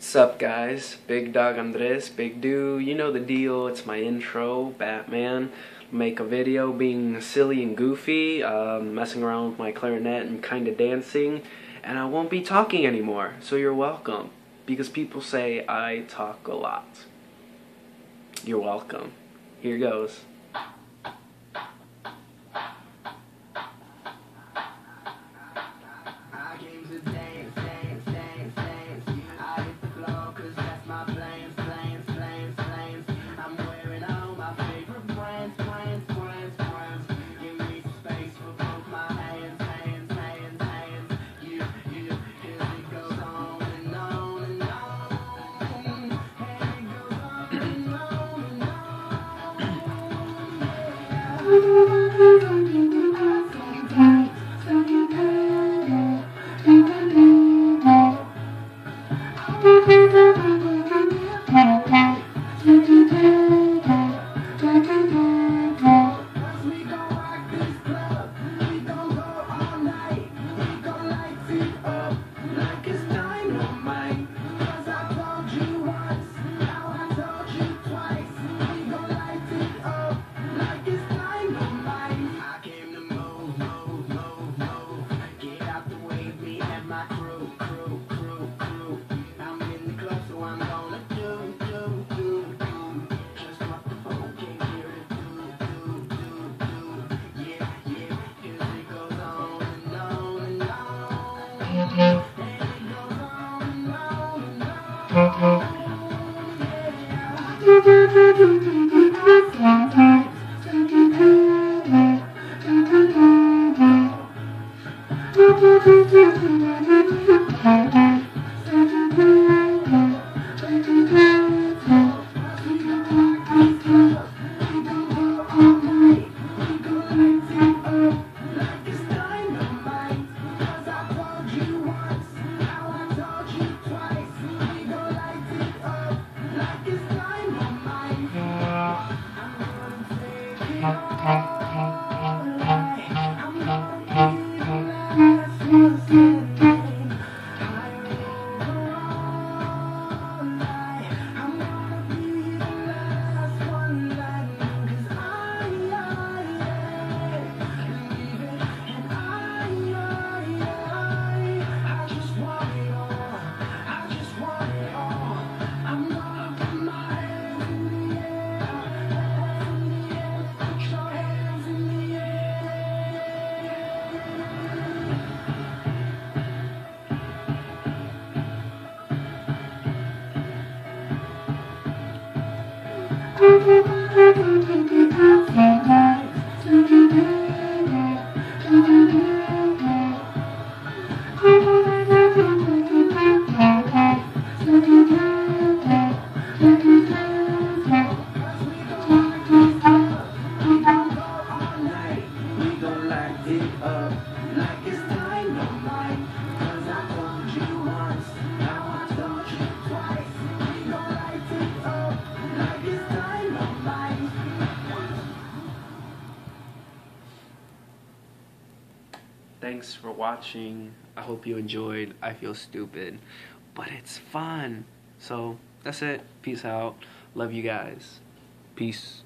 Sup guys, Big Dog Andres, Big Do, you know the deal, it's my intro, Batman. Make a video being silly and goofy, messing around with my clarinet and kinda dancing, and I won't be talking anymore, so you're welcome. Because people say I talk a lot. You're welcome. Here goes. Thanks for watching. I hope you enjoyed. I feel stupid, but it's fun. So that's it. Peace out. Love you guys. Peace.